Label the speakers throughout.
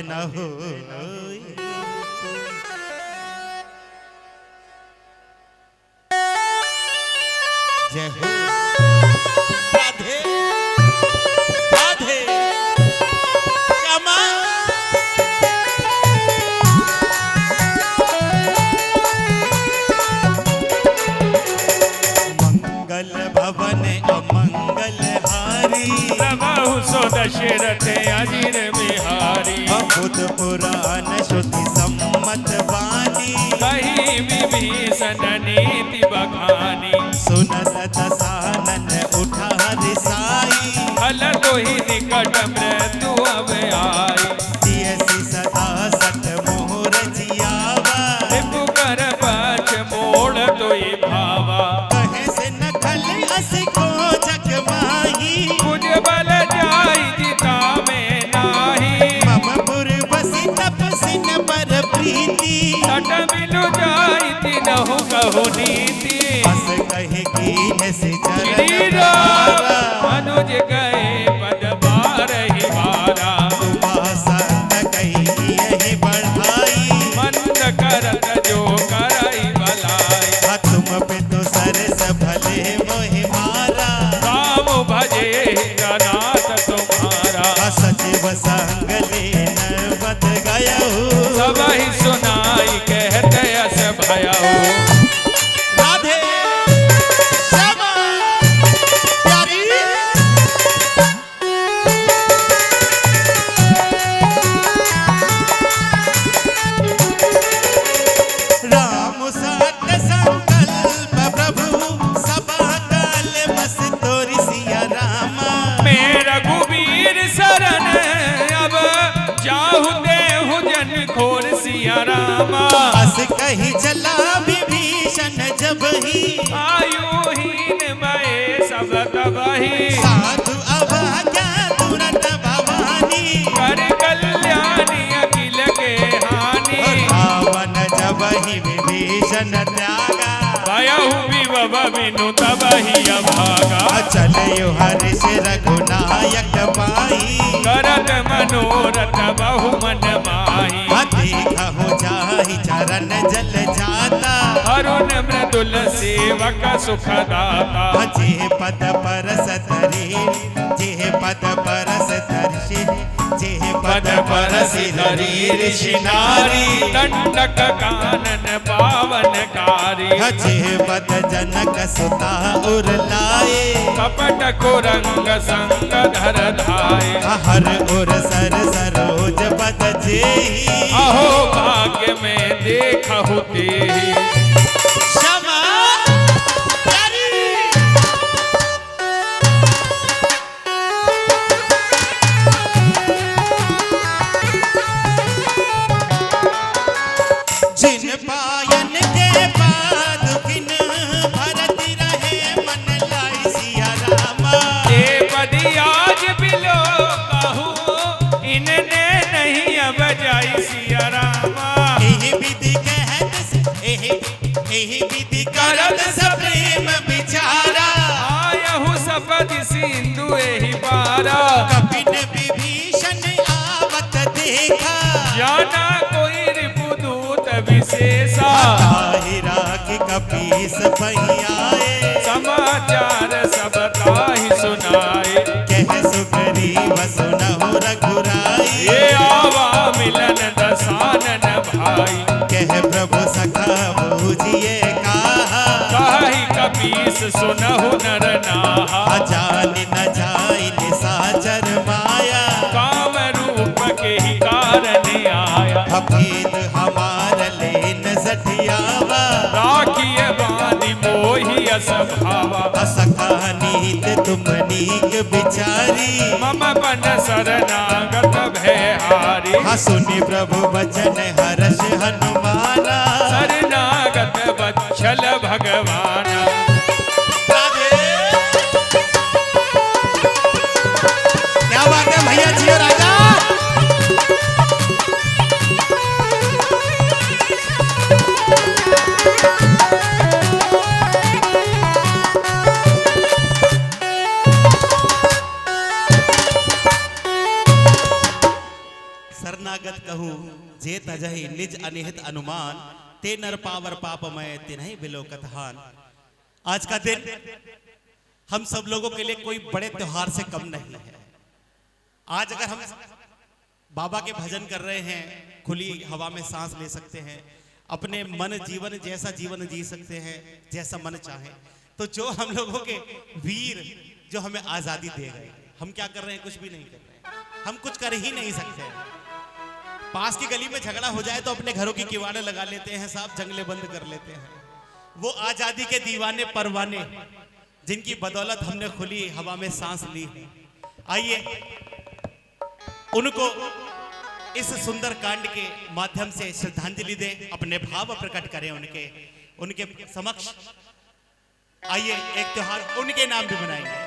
Speaker 1: न हो। जय हो राधे राधे श्यामा। मंगल भवन अमंगल हारी
Speaker 2: प्रभु सो दशरथ अजीर बिहारी।
Speaker 1: बहुत पुराण श्रुति सम्मत वाणी
Speaker 2: कही विभीषण नीति बखानी।
Speaker 1: सुनत दसानन उठा रिसाई
Speaker 2: फल तो ही निकट मृत्यु अब आई।
Speaker 1: दियसि सदा सत मोहर जियावा
Speaker 2: रिपु कर पक्ष मोड़ तो ही भावा।
Speaker 1: कहे से नखल अस को जग माही
Speaker 2: कुछ बल जाई जिता में नाही।
Speaker 1: मम पुर बसी तपसिन पर प्रीति
Speaker 2: तट मिलु जाई तिनहु कहु नीति।
Speaker 1: बस कहे की से
Speaker 2: श्री
Speaker 1: चरण
Speaker 2: राम
Speaker 1: द्वारा
Speaker 2: अनुज गए पद बारहि बारा।
Speaker 1: उपासना कही यही बढ़ाई
Speaker 2: मंद करत जो करई भलाई।
Speaker 1: तुम पे तो सरस भले मोहि मारा
Speaker 2: राम भजे जनाथ तुम्हारा।
Speaker 1: सचिव संग लेन बद गयो
Speaker 2: सब ही सुनाई कहते अस भयऊ।
Speaker 1: राधे श्यामा प्यारी। राम सत संकल्प प्रभु सभा काल बस तोरी सिया रामा।
Speaker 2: मेरा रघुवीर शरण अब जाहु देहु जन खोर सिया रामा।
Speaker 1: बस कही चला विभीषण जब ही
Speaker 2: आयुहीन भये सब तबहि।
Speaker 1: साधु अभाग्या तुरंत भवानी
Speaker 2: कर कल्याणी अखिल के हानि।
Speaker 1: रावण जब ही विभीषण त्यागा
Speaker 2: भयहु विभव बिनु तबहि अभागा।
Speaker 1: चलयो हर्ष रघुनायक पाई
Speaker 2: करत मनोरथ बहु मन माही।
Speaker 1: देखो जाहि चरण जल जाता
Speaker 2: अरुण मृदुल सेवक सुखदाता।
Speaker 1: जे पद परस धरी जे पद परस धर्षि जे पद परस धरी ऋषि नारी।
Speaker 2: दंडक कानन पावन कारी।
Speaker 1: जे पद जनक सुता उर लाए
Speaker 2: कपट कुरंग संग धर धाये।
Speaker 1: हर उर सर सरोज पद जेहि
Speaker 2: अहो भाग्य में देखहु तेहि।
Speaker 1: क्षमा प्यारी। जिन पायन के बाद किन भरत रहे मन लाई सिया रामा।
Speaker 2: ये पदी आज बिलो कहूँ इनने नहीं अब जाई सिया रामा।
Speaker 1: एहि विधि कहत एहि विधि करत सब प्रेम विचारा।
Speaker 2: आयहु सपदि सिंधु एहि पारा।
Speaker 1: कपिन विभीषण आवत देखा
Speaker 2: जाना कोई रिपुदूत विशेषा।
Speaker 1: ताहिरा की कपीस पहियाए
Speaker 2: समाचार सब ताहि सुनाए।
Speaker 1: कह सुग्रीव सुनहु रघुराई।
Speaker 2: ये आवा मिलन दसानन भाई।
Speaker 1: कह प्रभु सखा बूझिए कहा
Speaker 2: कहि कपीस सुनहु नर नाहा।
Speaker 1: जान न जाई निशाचर माया
Speaker 2: काम रूप के ही कारण आया।
Speaker 1: भेद हमार लेन सठियावा
Speaker 2: राखिए बानी मोहि असभावा।
Speaker 1: असखा नीत तुम नीक बिचारी।
Speaker 2: मम बन शरणागत भयहारी।
Speaker 1: सुनि प्रभु वचन हर्ष हनुमाना।
Speaker 2: शरणागत वत्सल भगवाना।
Speaker 1: क्या बात है भैया जी और राजा। शरणागत कहूँ जे तजहि निज अनिहित अनुमान, ते नर पावर पापमय तिन्हि बिलोकत हान। आज का दिन हम सब लोगों के लिए कोई बड़े त्योहार से कम नहीं है। आज अगर हम बाबा के भजन कर रहे हैं, खुली हवा में सांस ले सकते हैं, अपने मन जीवन जैसा जीवन जी सकते हैं जैसा मन चाहे, तो जो हम लोगों के वीर जो हमें आजादी दे गए, हम क्या कर रहे हैं? कुछ भी नहीं कर रहे हैं, हम कुछ कर ही नहीं सकते। पास की गली में झगड़ा हो जाए तो अपने घरों की किवाड़े लगा लेते हैं साहब, जंगले बंद कर लेते हैं। वो आजादी के दीवाने परवाने जिनकी बदौलत हमने खुली हवा में सांस ली है, आइए उनको इस सुंदर कांड के माध्यम से श्रद्धांजलि दें, अपने भाव प्रकट करें उनके समक्ष। आइए एक त्योहार उनके नाम भी मनाएंगे।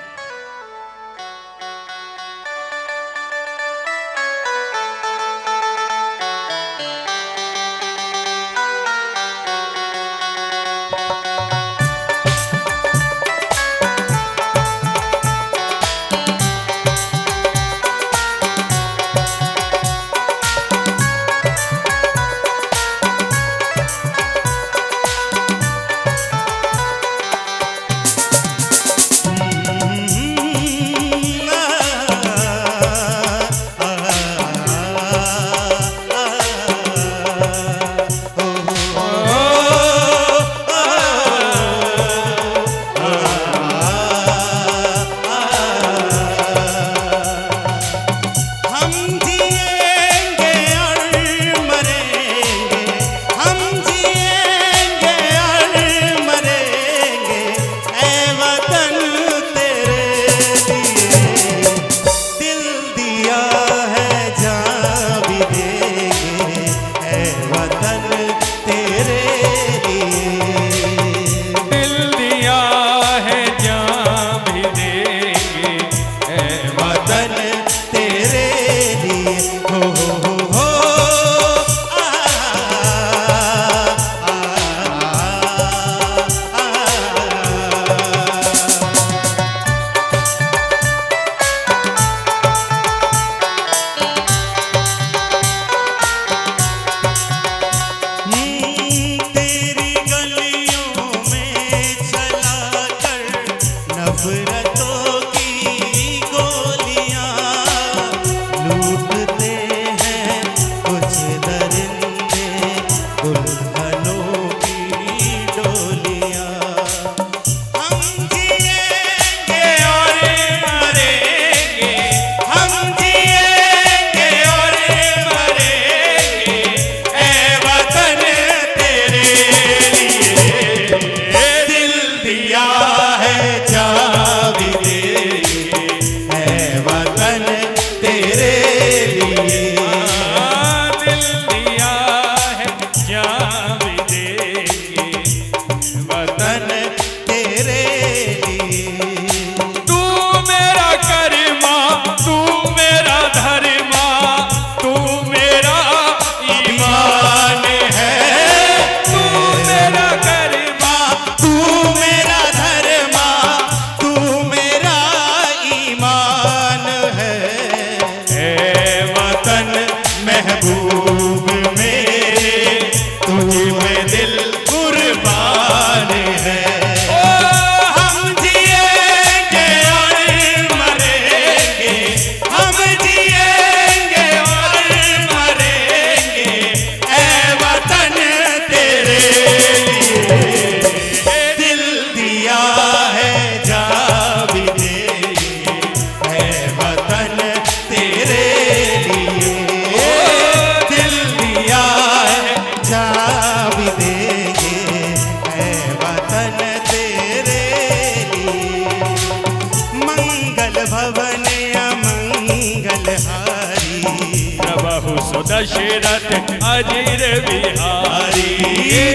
Speaker 2: दशरथ अजीर बिहारी,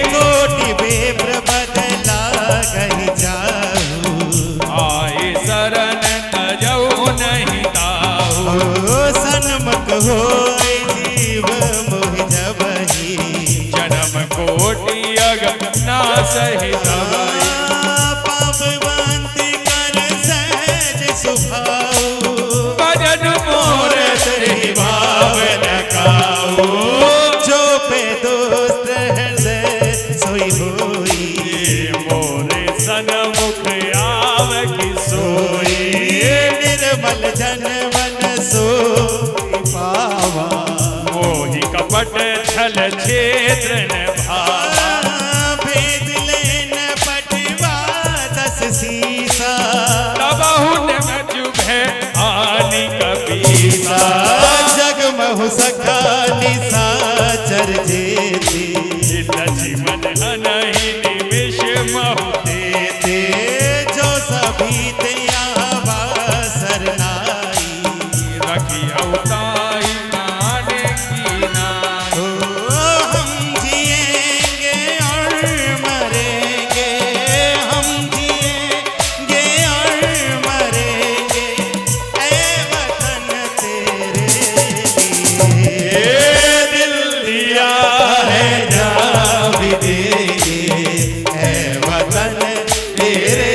Speaker 1: कोटि बेब्र बदला गई जाऊ,
Speaker 2: आए शरण तजऊ नहीं दाऊ,
Speaker 1: सन्मुख हो जीव मोह जबहि,
Speaker 2: जन्म कोटि अग ना सहि तबहि,
Speaker 1: पापवंत कर सहज सुभाऊ,
Speaker 2: भजन मोर
Speaker 1: भावन का
Speaker 2: पट छल क्षेत्र न भावा
Speaker 1: भेद लेन पटवा 10 सीसा
Speaker 2: तबहुन जुभे आनी कपीसा
Speaker 1: जगमहु सखा निशाचर जेती
Speaker 2: जीवन अनहि निमिष महु
Speaker 1: देते जो सभी ते आवासर नाई
Speaker 2: रखी अवताई नाने की नाई
Speaker 1: हम जिएंगे और मरेंगे हम जिएंगे और मरेंगे ऐ वतन तेरे लिए दिल दिया है जान भी देंगे ऐ वतन तेरे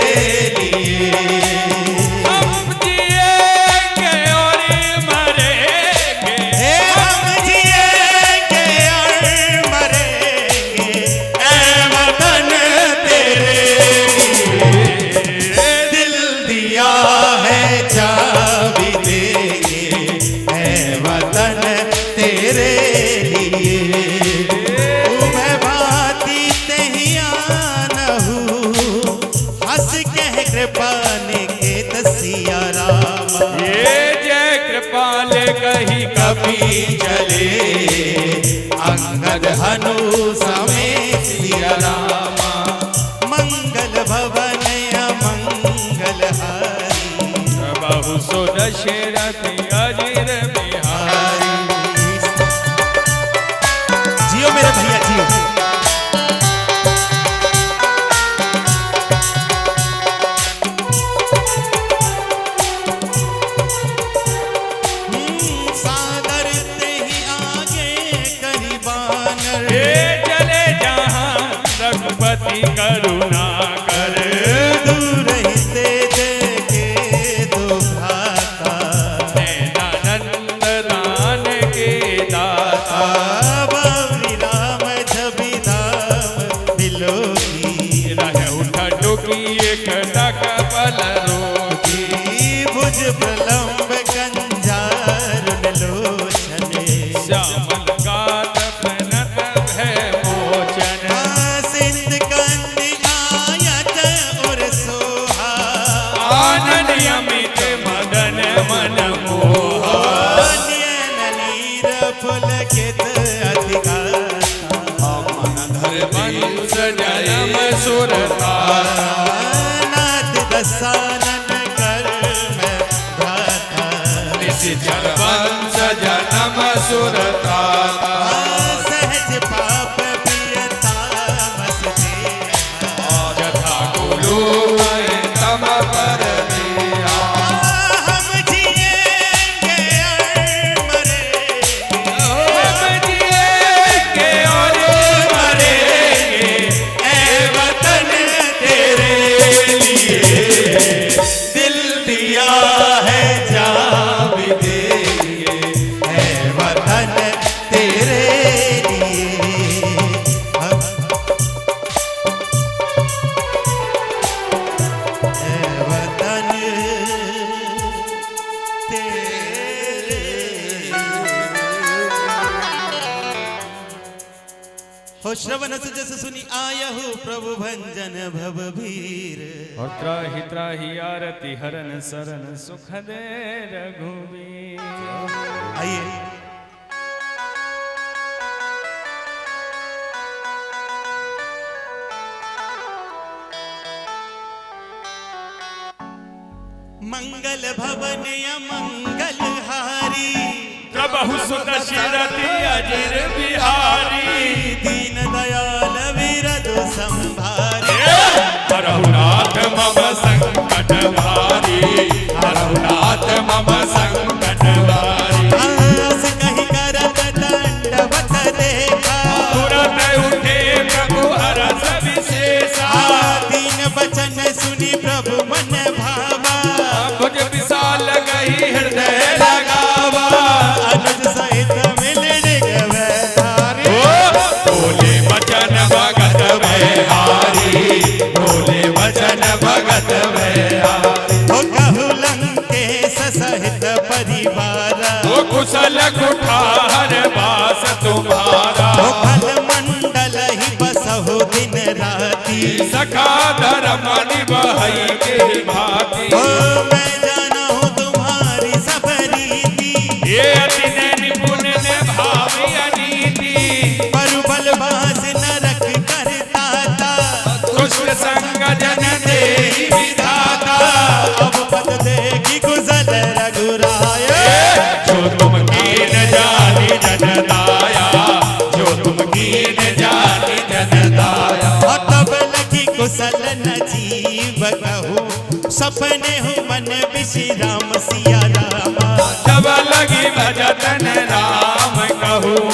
Speaker 1: लिए
Speaker 2: हम जिएंगे और मरेंगे
Speaker 1: हम जिएंगे और मरेंगे ऐ वतन तेरे लिए दिल दिया है जा भी देंगे ऐ वतन तेरे लिए मैं भाती तहिया नहू हंस कह कृपान के दसिया रामा
Speaker 2: ये जय कृपाल कही
Speaker 1: कभी चले अंगद हनु समेत सिया रामा मंगल भवन मंगल हारी
Speaker 2: बहु सो दशरथ अजिर बिहारी
Speaker 1: जियो मेरे भैया जियो सागर ते ही आगे करी बानर
Speaker 2: ये चले जहाँ रघुपति करुणा कर
Speaker 1: दूर ही ते देखे दो भ्राता
Speaker 2: नंद दान के दाता
Speaker 1: बाबरी राम छवि धाम बिलोकी
Speaker 2: रह उठ डुकी एक टक पल रोकी
Speaker 1: भुज प्रलंब कंजार लोचने
Speaker 2: श्यामल गात प्रणत भय मोचन
Speaker 1: सिंध कंद आयत और सोहा
Speaker 2: आनंद अमित मदन मन मोहा
Speaker 1: नयन नीर पुलकित अधिगाता
Speaker 2: वंश जयम सुर तारा
Speaker 1: नाथ दसानन कर मैं भ्राता
Speaker 2: निश्चल वंश जनम सुर तारा
Speaker 1: सहज पाप प्रियतामस देहा
Speaker 2: यथा गुरु तम पर दिया
Speaker 1: हम जिएंगे और मरेंगे
Speaker 2: हम जिएंगे और मरेंगे
Speaker 1: ऐ वतन तेरे लिए दिल दिया है जा भी देंगे ऐ वतन तेरे लिए ऐ वतन तेरे हो श्रवण सुजस सुनी आयहु प्रभु भंजन भव भीर
Speaker 2: और त्राहि त्राहि आरती हरन सरन सुख दे रघुवीर
Speaker 1: आइए मंगल भवन मंगल हारी
Speaker 2: प्रभु सुत दशरथी अजिर बिहारी
Speaker 1: दीन दयाल विरद संभारे
Speaker 2: हरहुनाथ मम संकट भारी हरहुनाथ मम संकट भारी
Speaker 1: आस कहि करत दंडवत रेखा
Speaker 2: तुरंत उठे प्रभु हरस विशेषा
Speaker 1: दीन बचन सुनी प्रभु मन भावा
Speaker 2: भुज विशाल गई हृदय लगावा
Speaker 1: अनुज सहित मिलने गवे हारे
Speaker 2: बोले वचन भगत बिहारी बोले वचन भगत बिहारी
Speaker 1: हो कहु लंकेश सहित परिवार
Speaker 2: वो कुशल कुठार बास तुम तुम्हारा।
Speaker 1: ओ खल मंडल ही बसहु दिन राती,
Speaker 2: सखा धर्म निभाई के भांति।
Speaker 1: ओ मैं जाना हूँ तुम्हारी सब रीति,
Speaker 2: ये अति निपुण ने भावी अनीति।
Speaker 1: पर बलवास नरक करता था,
Speaker 2: दुष्ट संग जन दे विधाता।
Speaker 1: अब पद देगी गुजर रघुराय,
Speaker 2: जो तुम कीन जानी जन दाया, जो तुम कीन जानी जन दाया।
Speaker 1: तब लगी कुशल न जीव कहूँ, सपने हूँ मन विश्राम सिया रामा।
Speaker 2: जब लगी भजतन राम कहूँ,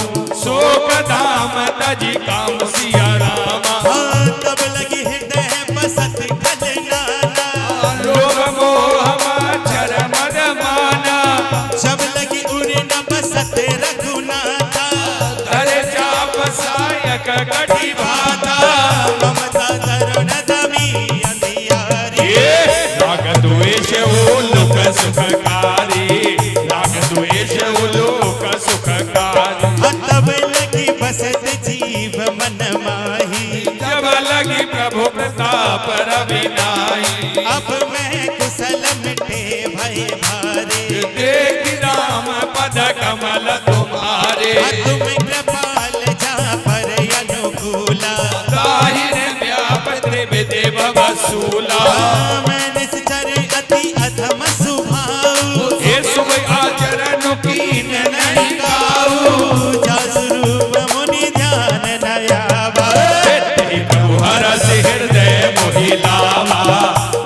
Speaker 2: शोक धाम तजी काम सिया रामा।
Speaker 1: तब लगी हृदय बसत खल नाना,
Speaker 2: लोभ मोह मच्छर मद माना।
Speaker 1: जब लगी उड़े न बसत रघुनाथा,
Speaker 2: धरे चाप सायक गढ़ी भाता।
Speaker 1: ममता तरुण दमी अंधियारी,
Speaker 2: राग द्वेष वो लोक सुखकारी, राग द्वेष वो लोक सुखकारी।
Speaker 1: तब लगी बसत जीव मन माही,
Speaker 2: जब लगी प्रभु प्रताप रविनाई।
Speaker 1: अब मैं कुशल मिटे भय भारे,
Speaker 2: देख राम पद कमल तुम्हारे।
Speaker 1: तुम कृपाल जा पर अनुकूला,
Speaker 2: ताहिर व्याप त्रिविदेव वसूला।
Speaker 1: मैं निश्चर अति अधम सुभाऊ,
Speaker 2: ये शुभ आचरण कीन नहीं गाऊ।
Speaker 1: जासुरूप मुनि ध्यान नयावा,
Speaker 2: तेरी प्रभु हरस हृदय मोहि लावा,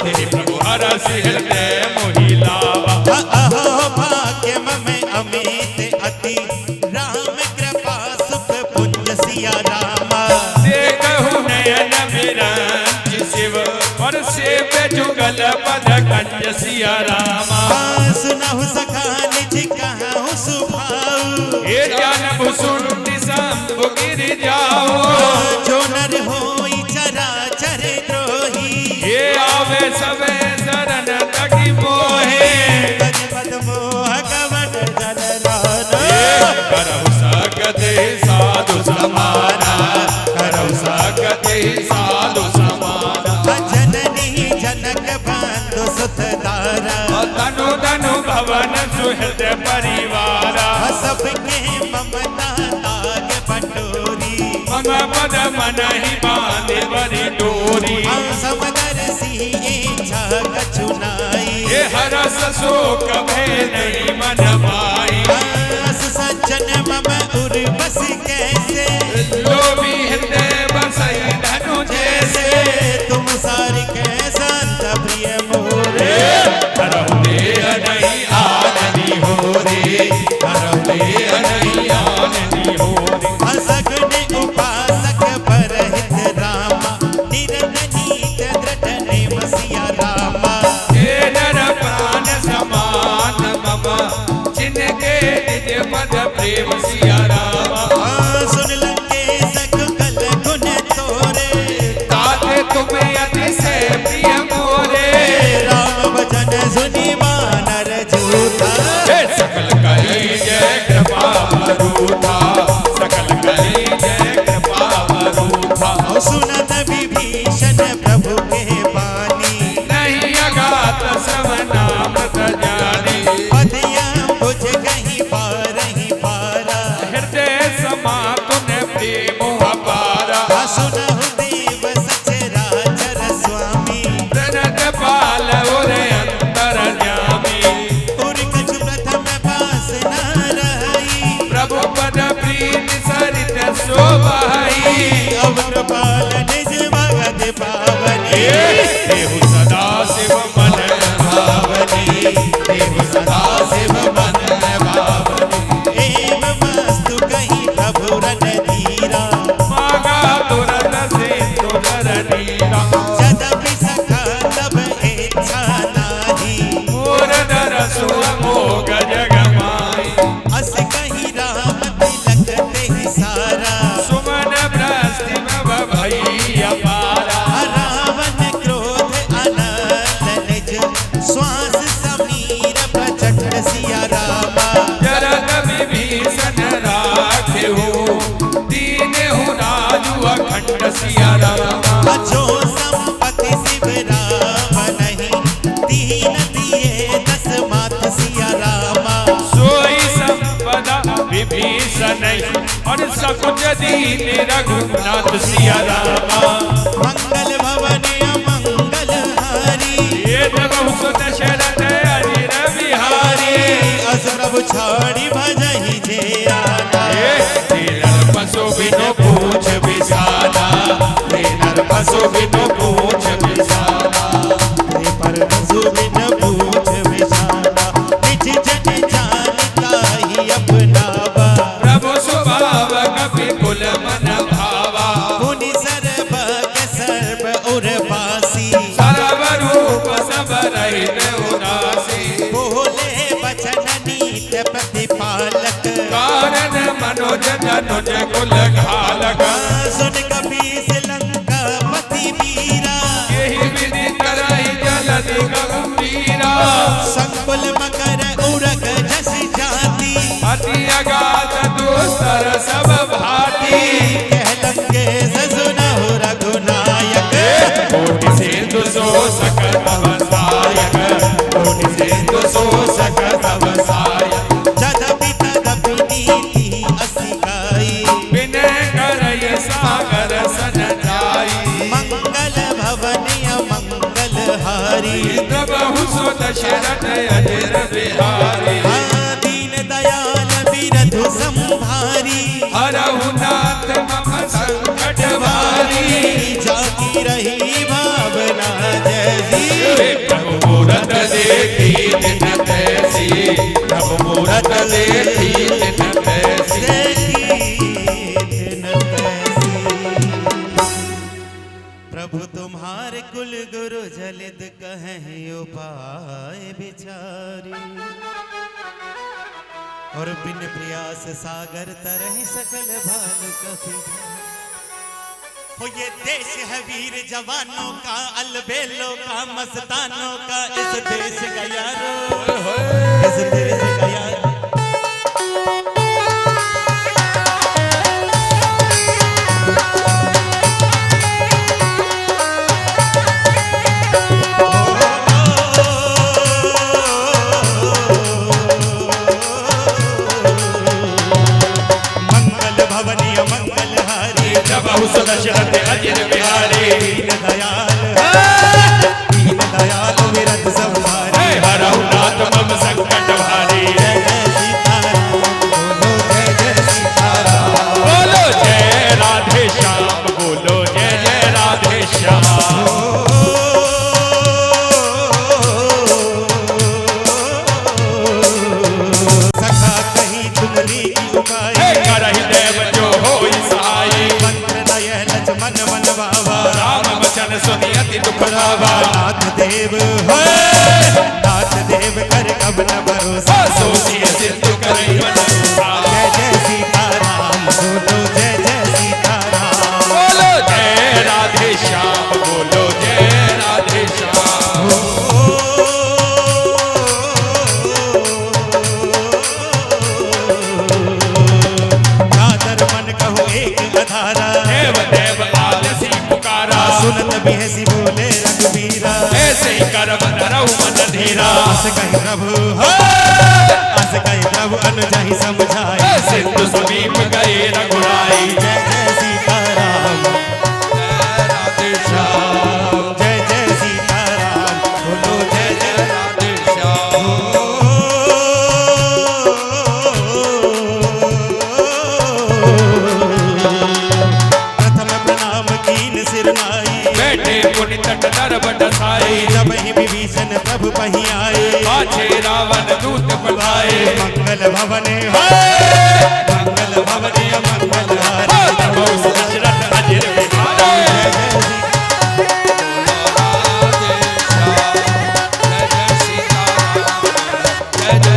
Speaker 2: तेरी प्रभु हरस हृदय मोहि लावा।
Speaker 1: अहो भाग्य में अमित अति, राम कृपा सुख पुंज सिया रामा।
Speaker 2: देखहु नयन विरंच शिव, और सेव जुगल पद कंज सिया रामा।
Speaker 1: सुनहु सखा निज कहूँ सुभाऊ,
Speaker 2: ये ज्ञान भुसुंडी शंभु गिर जाओ।
Speaker 1: जो नर होई चराचर द्रोही,
Speaker 2: ये आवे सबे शरण तकी मोहे।
Speaker 1: तज पद मोह कवट जल राना,
Speaker 2: करहु सकते साधु समाना, करहु सकते साधु समाना।
Speaker 1: जननी जनक बंधु सुत दारा,
Speaker 2: तनु तनु भवन सुहृद परिवारा।
Speaker 1: सबके ममता ताग बटोरी,
Speaker 2: मम पद मन ही बांध बरी डोरी।
Speaker 1: समदर्शी इच्छा कछुनाई,
Speaker 2: ये हरस शोक भय नहीं मन माई।
Speaker 1: आस सज्जन मम उर बस कैसे,
Speaker 2: लोभी हृदय बसई धनु जैसे।
Speaker 1: तुम सारी संत प्रिय मोरे,
Speaker 2: करहु देह नहीं आनंदी हो रे, करहु देह नहीं आनंदी हो रे।
Speaker 1: सगुन उपासक परहित रामा, निरत नीत दृढ़ नेम सिया रामा।
Speaker 2: हे नर प्राण समान मम, जिनके निज पद प्रेम सिया रामा।
Speaker 1: सुन लंके सकल गुण तोरे,
Speaker 2: ताते तुम्हें अतिशय प्रिय मोरे।
Speaker 1: राम भजन सुनि वानर झूठा,
Speaker 2: हे सकल करी जय कृपा रूठा, सकल करी जय कृपा रूठा।
Speaker 1: सुनत विभीषण प्रभु के बानी,
Speaker 2: नहीं अगात श्रवणामृत जानी।
Speaker 1: पदिया बुझ कहीं पारही पारा,
Speaker 2: हृदय समा तुने प्रेम अपारा।
Speaker 1: सुनहु देव सचराचर स्वामी,
Speaker 2: प्रणत पाल उरे अंतर जामी।
Speaker 1: उर कछु प्रथम पास न रही,
Speaker 2: प्रभु पद प्रीति सरित शोभाई।
Speaker 1: अब कृपाल निज भगत पावनी,
Speaker 2: देहु सदा शिव मन
Speaker 1: पावनी
Speaker 2: देहु सदा शिव मन भावनी।
Speaker 1: एव वस्तु कहीं प्रभु रन धीरा,
Speaker 2: मागा तुरत सिंधु धर नीरा।
Speaker 1: जदपि सखा तब इच्छा नाही,
Speaker 2: मोर धर सुअमोघ जग माई।
Speaker 1: अस कहीं राम तिलक ते सारा,
Speaker 2: सुमन भ्रष्टि भव भई अपारा।
Speaker 1: रावण
Speaker 2: दीन रघुनाथ सिया रामा।
Speaker 1: मंगल भवन अमंगल हारी
Speaker 2: ये प्रभु दशरथ अजिर बिहारी।
Speaker 1: अस प्रभु छाड़ी भजहि जे आना
Speaker 2: नर पशु बिनु पूछ बिसाना, नर पशु बिनु पूछ बिसाना।
Speaker 1: पर पशु बिन पूछ बिसाना निज जन जानता ही अपनावा।
Speaker 2: प्रभु स्वभाव कपि कुल मन भावा,
Speaker 1: मुनि सर्वज्ञ सर्व उर्वासी।
Speaker 2: सर्व रूप सब रहित उदासी।
Speaker 1: बोले बचन नीत प्रतिपालक,
Speaker 2: कारण मनोज धनुज कुल घालक।
Speaker 1: सुन कपीस लंका पति वीरा,
Speaker 2: यही विधि करहि जलधि गंभीरा।
Speaker 1: संकुल मकर उड़क जस जाति,
Speaker 2: अति अगाध दुस्तर सब भांति।
Speaker 1: कहलंगे ससुनहु रघुनायक।
Speaker 2: कोटि सिंधु शोषक तव सायक, कोटि सिंधु शोषक तव सायक।
Speaker 1: जदपि तदपि नीति असि गाई,
Speaker 2: विनय करय सागर सन जाई।
Speaker 1: मंगल भवन अमंगल हारी।
Speaker 2: प्रभु सो दशरथ अजिर बिहारी।
Speaker 1: दीन दयाल बिरधु संभारी,
Speaker 2: हरहु नाथ मम संकट वारी।
Speaker 1: जाकी रही भावना जैसी,
Speaker 2: प्रभु मूरत देखी तिन तैसी, प्रभु मूरत देखी तिन तैसी।
Speaker 1: प्रभु तुम्हारे कुल गुरु जलित कहें उपाय बिचारी। और बिन प्रयास सागर तरह सकल भानु कभी। हो ये देश है वीर जवानों का, अलबेलों का, मस्तानों का। इस देश का यारो, इस देश का यारो।
Speaker 2: प्रभु सो दशरथ अजिर बिहारी।
Speaker 1: दीन दयाल विरत संभारी।
Speaker 2: हरहु नाथ मम संकट भारी।
Speaker 1: जय जय सीताराम बोलो, जय जय सीताराम
Speaker 2: बोलो जय राधे श्याम, बोलो जय जय राधे श्याम।
Speaker 1: सखा कहीं तुमरी की उपाय,
Speaker 2: करहि देव जो होई सहाय।
Speaker 1: मंत्र नय लक्ष्मण मन बाबा।
Speaker 2: राम वचन सुनि अति दुख लावा।
Speaker 1: नाथ देव हो, नाथ देव कर कब न भरोसा।
Speaker 2: सोचिए सिद्धि करहि मन उपाय।
Speaker 1: जय जय सीताराम बोलो, जय जय सीताराम
Speaker 2: बोलो जय राधे श्याम, बोलो जय राधे श्याम।
Speaker 1: कादर मन कहो एक अधारा,
Speaker 2: देव देव आलसी पुकारा।
Speaker 1: सुनत बिहसी बोले रघुबीरा।
Speaker 2: ऐसे ही कर मन रहु मन धीरा।
Speaker 1: अस कहि प्रभु हो, अस कहि प्रभु अनुजाहि समझाई।
Speaker 2: सिंधु समीप गए रघुराई।
Speaker 1: जय जय सीताराम
Speaker 2: राधे श्याम,
Speaker 1: जय जय सीताराम बोलो, जय जय
Speaker 2: राधे श्याम।
Speaker 1: प्रथम प्रणाम कीन सिर नाई।
Speaker 2: बैठे पुनि तट दर बटसाई।
Speaker 1: जब ही विभीषण प्रभु पही आए।
Speaker 2: पाछे रावण दूत पठाए।
Speaker 1: मंगल भवने हो, मंगल भवने मंगल हारी।
Speaker 2: प्रभु सो दशरथ अजिर बिहारी।
Speaker 1: जय जय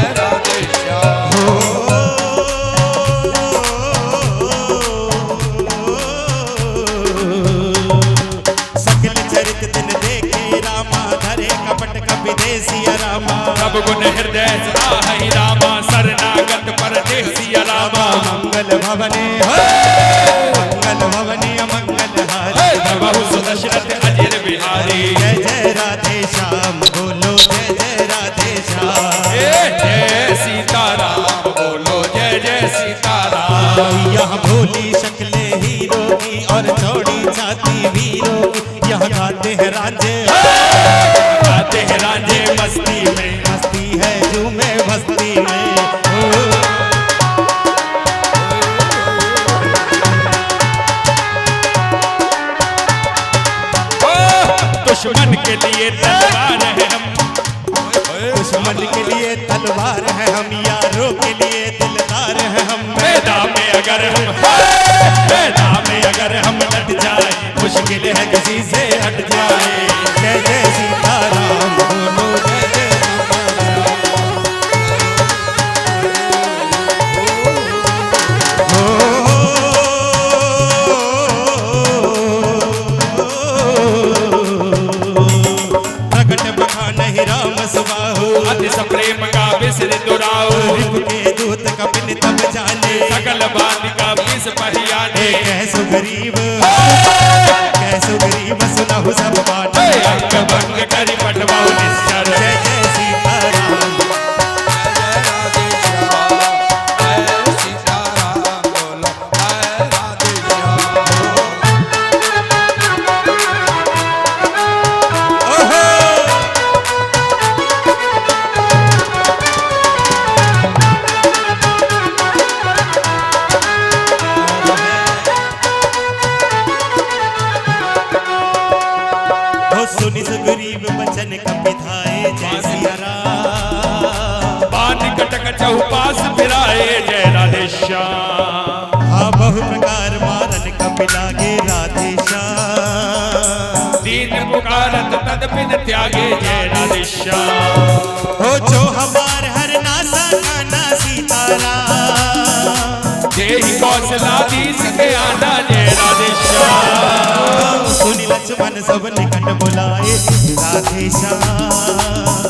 Speaker 1: सीताराम
Speaker 2: सब गुण हृदय सदा रामा। शरणागत परदेसिया रामा।
Speaker 1: मंगल भवने हो, मंगल भवने मंगल हारी।
Speaker 2: प्रभु सो दशरथ अजिर बिहारी।
Speaker 1: जय जय राधे श्याम बोलो, जय जय राधे श्याम।
Speaker 2: जय सीताराम बोलो, जय जय सीताराम।
Speaker 1: यहाँ भोली शक्ल और चौड़ी छाती वीरों की, यहाँ गाते हैं रांझे,
Speaker 2: गाते हैं रांझे मस्ती में,
Speaker 1: मस्ती है झूमे बस्ती में।
Speaker 2: दुश्मन के लिए तलवार है हम,
Speaker 1: दुश्मन के लिए तलवार है हम, यारों के लिए दिलदार है हम।
Speaker 2: मैदान में अगर हम डट जाए,
Speaker 1: मुश्किल है किसी से हट जाए। जय जय सीताराम बोलो, जय जय प्रकट बखान ही राम सुबाहु,
Speaker 2: अति प्रेम का बिसर दुराओ,
Speaker 1: के दूत कपिन तब जाने,
Speaker 2: सकल बालिका विष पहियाने।
Speaker 1: कैसो गरीब सुनहु सब बात,
Speaker 2: अंग भंग करि पटवाओ निश्चर।
Speaker 1: जय जय सीताराम। सुनि सुग्रीव बचन कपिधाए, जय सिया राम।
Speaker 2: बान कटक चौपास फिराए, जय राधे श्याम।
Speaker 1: हाँ बहु प्रकार मारन कपि लागे, राधे श्याम।
Speaker 2: दीन पुकारत तदपिन त्यागे, जय राधे श्याम।
Speaker 1: हो जो हमार हर नासा खाना सीताराम,
Speaker 2: जेहि कौशलाधीश के आना, जय राधे श्याम।
Speaker 1: सुनि लक्ष्मण सब निकट बुलाए, राधे श्याम।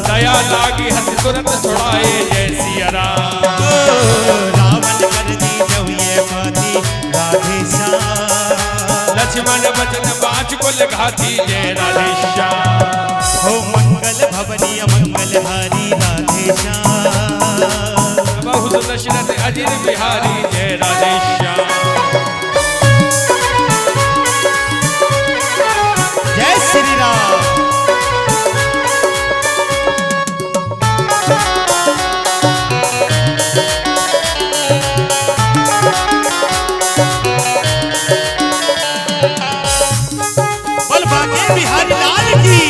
Speaker 2: दया लागी हंस तुरंत छुड़ाए, जय सिया राम।
Speaker 1: रावण कर दी जब ये बाती, राधे श्याम।
Speaker 2: लक्ष्मण बचन बाँच कुल घाती, जय राधे श्याम।
Speaker 1: हो मंगल भवनी अमंगल हारी, राधे श्याम।
Speaker 2: बहुत दशरथ अजिर बिहारी, जय राधे श्याम।
Speaker 1: जय श्री राम। बोल बाके बिहारी लाल की।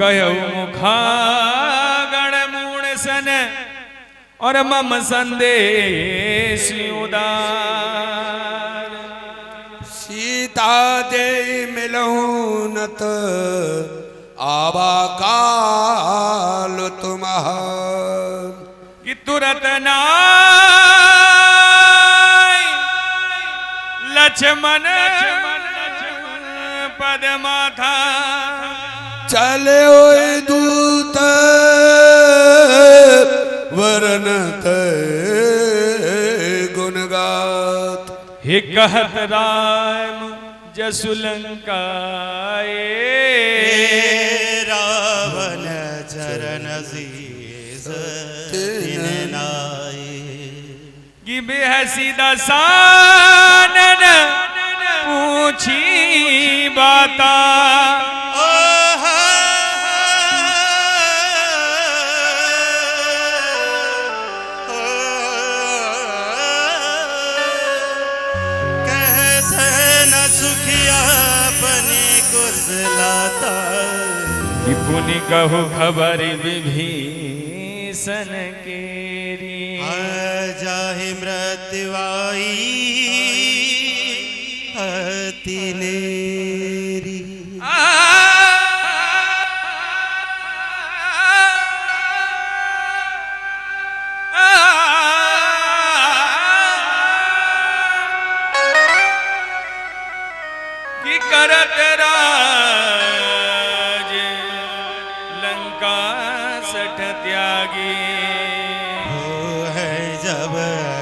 Speaker 2: कहु मुखागण मूण सन और मम संदेश उदार।
Speaker 3: सीता दे मिलहूं नत आवा काल तुम्हार।
Speaker 2: कि तुरत नाय लक्ष्मण पद माथा।
Speaker 3: चले ओए दूत वरनत गुणगात।
Speaker 2: हे कहत राम जसु लंकाए।
Speaker 1: रावण चरण शीस तिन नाए।
Speaker 2: कि बेहसी दसानन पूछी बाता। कि पुनि कहु खबर विभीषण केरी।
Speaker 1: जाहि मृत्यु आई अति नेरी।
Speaker 2: कि करत राज लंका सठ त्यागी।
Speaker 1: हो है जब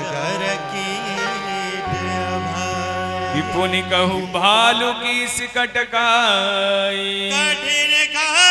Speaker 1: कर कीट अभाई।
Speaker 2: कि पुनि कहु भालू की सिकटकाई।
Speaker 1: कठिन कहा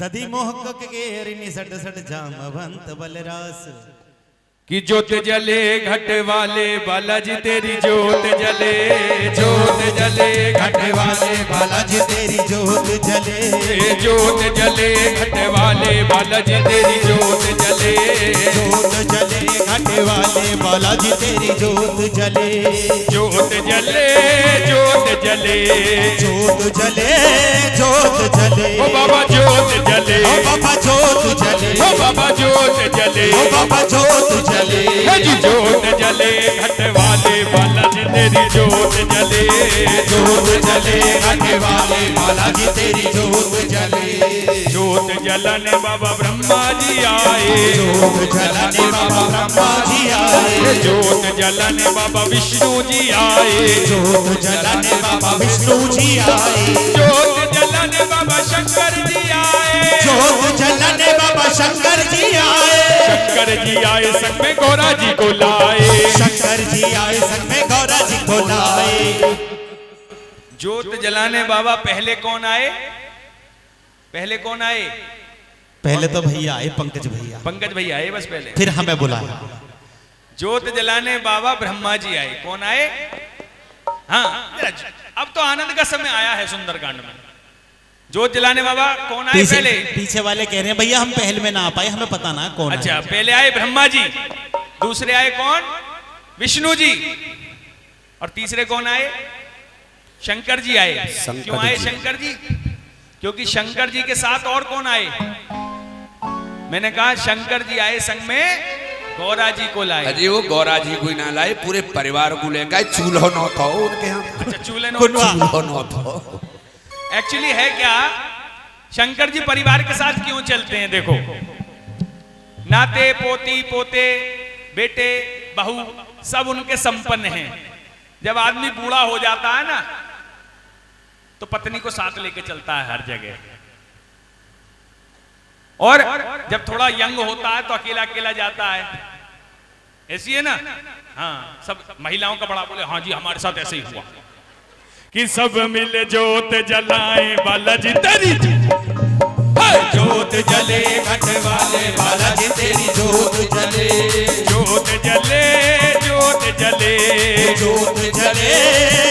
Speaker 1: दधी मोहक के रिनी सट सट जामवंत बलरास
Speaker 2: कि ज्योत जले घट वाले बालाजी तेरी ज्योत जले, ज्योत जले घट वाले
Speaker 1: बालाजी तेरी ज्योत जले,
Speaker 2: ज्योत जले घट वाले बालाजी तेरी ज्योत जले,
Speaker 1: ज्योत जले घट वाले बालाजी तेरी ज्योत जले,
Speaker 2: ज्योत जले, ज्योत जले,
Speaker 1: ज्योत जले, ज्योत जले,
Speaker 2: ओ बाबा ज्योत जले,
Speaker 1: ओ बाबा ज्योत जले,
Speaker 2: ओ बाबा ज्योत जले,
Speaker 1: ओ बाबा ज्योत जले,
Speaker 2: जी ज्योत जले घट वाले बालाजी तेरी ज्योत जले,
Speaker 1: ज्योत जले घट वाले बालाजी तेरी ज्योत जले,
Speaker 2: ज्योत जलाने बाबा ब्रह्मा जी आए,
Speaker 1: ज्योत जलाने बाबा ब्रह्मा जी आए,
Speaker 2: ज्योत जलाने बाबा विष्णु जी आए,
Speaker 1: ज्योत जलाने बाबा विष्णु जी आए,
Speaker 2: ज्योत जलाने बाबा शंकर जी आए,
Speaker 1: ज्योत जलाने बाबा शंकर जी आए,
Speaker 2: शंकर जी आए संग में गौरा जी को लाए,
Speaker 1: शंकर जी आए संग में गौरा जी को लाए।
Speaker 2: ज्योत जलाने बाबा पहले कौन आए? पहले कौन आए?
Speaker 1: पहले तो भैया आए पंकज भैया,
Speaker 2: पंकज भैया आए बस पहले,
Speaker 1: फिर हमें बुलाया।
Speaker 2: ज्योत जलाने बाबा ब्रह्मा जी आए। कौन आए? हाँ, अब तो आनंद का समय आया है सुंदरकांड में। ज्योत जलाने बाबा कौन आए पहले?
Speaker 1: पीछे वाले कह रहे हैं भैया हम पहल में ना आ पाए, हमें पता ना कौन
Speaker 2: अच्छा,
Speaker 1: है।
Speaker 2: पहले आए ब्रह्मा जी, दूसरे आए कौन? विष्णु जी, और तीसरे कौन आए? शंकर जी आए। क्यों आए शंकर जी? क्योंकि शंकर जी के साथ और कौन आए? मैंने कहा शंकर जी आए संग में गौरा जी को लाए।
Speaker 3: अरे वो गौरा जी को ना लाए, पूरे परिवार को लेकर चूल्हा न था उनके यहाँ।
Speaker 2: अच्छा, चूल्हे
Speaker 3: चूल्हा न था।
Speaker 2: एक्चुअली है क्या, शंकर जी परिवार के साथ क्यों चलते हैं? देखो, नाते पोती पोते बेटे बहू सब उनके संपन्न हैं। जब आदमी बूढ़ा हो जाता है ना, तो पत्नी को साथ लेके चलता है हर जगह, और जब थोड़ा यंग होता है तो अकेला अकेला जाता है। ऐसी है ना? हाँ, सब महिलाओं का बड़ा बोले हाँ जी हमारे साथ ऐसे ही हुआ कि सब मिल ज्योत जलाए बालाजी तेरी
Speaker 1: ज्योत जले घट वाले बालाजी तेरी ज्योत जले,
Speaker 2: ज्योत जले, ज्योत जले,
Speaker 1: ज्योत जले,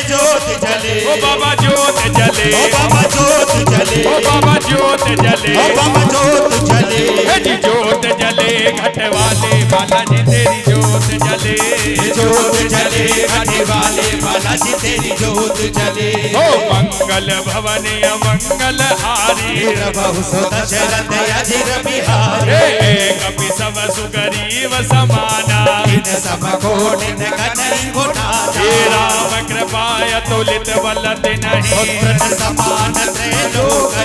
Speaker 1: ज्योत जले,
Speaker 2: ओ बाबा ज्योत जले,
Speaker 1: ओ बाबा ज्योत जले,
Speaker 2: ओ बाबा ज्योत जले,
Speaker 1: ओ बाबा ज्योत जले,
Speaker 2: हे जी ज्योत जले घट वाले बालाजी तेरी ज्योत जले,
Speaker 1: ज्योत जले घट वाले बालाजी तेरी ज्योत जले,
Speaker 2: ओ मंगल भवन अमंगल हारी,
Speaker 1: बहु सो दशरथ अजिर बिहारी,
Speaker 2: कपि सब सुगरीव समाना,
Speaker 1: इन सब को नित कनई घोटाना,
Speaker 2: राम कृपाय तुलित बलत नहीं,
Speaker 1: पुत्र समान त्रैलोक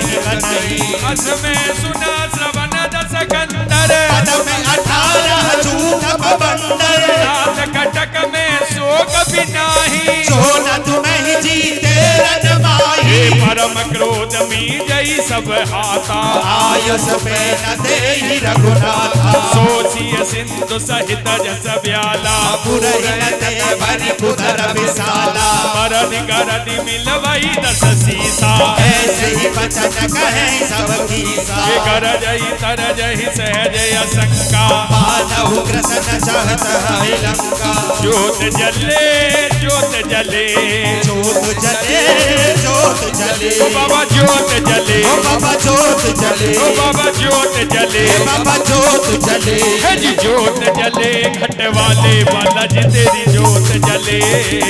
Speaker 1: नहीं,
Speaker 2: अस में सुना श्रवण दस कंदर,
Speaker 1: पद में 18 झूठ बंदर,
Speaker 2: रात कटक में शोक भी नाही,
Speaker 1: सोना तुम्हें ही जीते रनमाई,
Speaker 2: हे परम क्रोध मी जई सब हाथा,
Speaker 1: आयुष पे न दे ही रघुनाथा,
Speaker 2: सोचिय सिंधु सहित जस ब्याला,
Speaker 1: पुरहि न दे भरी पुदर विशाला,
Speaker 2: परदि करदि मिलवई दस सीसा,
Speaker 1: ऐसे ही वचन कहे सब कीसा,
Speaker 2: ये कर जई तर जही सहज असंका,
Speaker 1: मानव कृष्ण चाहत है लंका,
Speaker 2: ज्योत जले, ज्योत जले,
Speaker 1: ज्योत जले, ज्योत जले,
Speaker 2: ओ बाबा ज्योत जले,
Speaker 1: ओ बाबा ज्योत जले,
Speaker 2: ओ बाबा ज्योत जले,
Speaker 1: हे बाबा ज्योत जले,
Speaker 2: हे जी ज्योत जले घट वाले बालाजी तेरी ज्योत जले,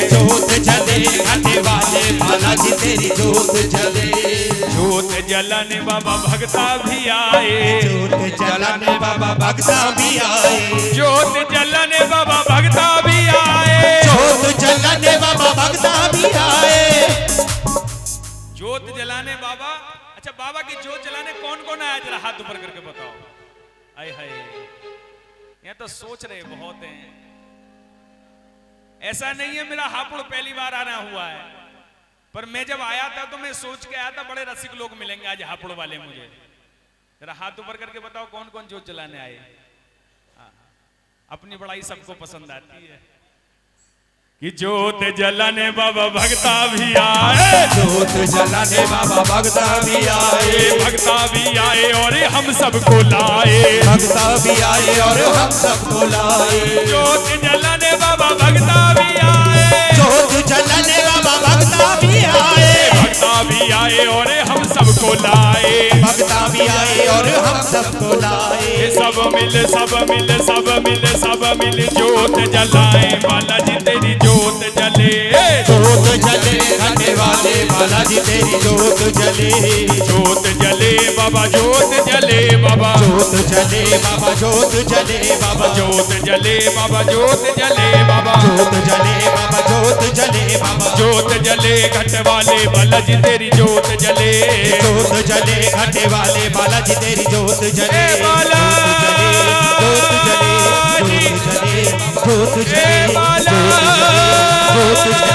Speaker 1: ज्योत जले घट वाले बालाजी तेरी ज्योत जले,
Speaker 2: ज्योत जलाने बाबा भगता भी आए,
Speaker 1: ज्योत जलाने बाबा भक्ता भी आए,
Speaker 2: ज्योत जलाने बाबा भगता भी आए,
Speaker 1: ज्योत जलाने बाबा भक्ता भी आए,
Speaker 2: ज्योत जलाने बाबा। अच्छा, बाबा की ज्योत जलाने कौन कौन आया, जरा हाथ ऊपर करके बताओ। आए हाय, यहाँ तो सोच रहे बहुत हैं। ऐसा नहीं है मेरा हापुड़ पहली बार आना हुआ है, पर मैं जब आया था तो मैं सोच के आया था बड़े रसिक लोग मिलेंगे आज हापुड़ वाले मुझे। जरा हाथ ऊपर करके बताओ कौन कौन ज्योत जलाने आए। अपनी बड़ाई सबको पसंद आती है। कि जोत जलाने बाबा भगता भी आए,
Speaker 3: जोत जलाने बाबा भगता भी आए,
Speaker 2: भगता भी आए और हम सबको लाए,
Speaker 3: भगता भी आए और हम सबको लाए।
Speaker 2: जोत जलाने बाबा भगता भी आए,
Speaker 1: जोत जलाने बाबा भगता भी आए,
Speaker 2: भगता भी आए और हम सबको लाए,
Speaker 1: भगता भी आए और हम सबको लाए।
Speaker 2: सब मिल सब मिल सब मिल सब मिल जोत जलाए, बालाजी तेरी जोत जले,
Speaker 1: जोत जले घटे वाले बालाजी तेरी जोत जले,
Speaker 2: जोत जले बाबा जोत जले बाबा,
Speaker 1: जोत जले बाबा जोत जले बाबा,
Speaker 2: जोत जले बाबा जोत जले बाबा,
Speaker 1: जोत जले बाबा जोत जले बाबा,
Speaker 2: जोत जले घट वाले बालाजी तेरी जोत जले,
Speaker 1: जोत जले घटे वाले बालाजी तेरी जोत जले,
Speaker 2: ए बाला
Speaker 1: जोत जले जोत जले जोत जले
Speaker 2: ए बाला
Speaker 1: जोत जले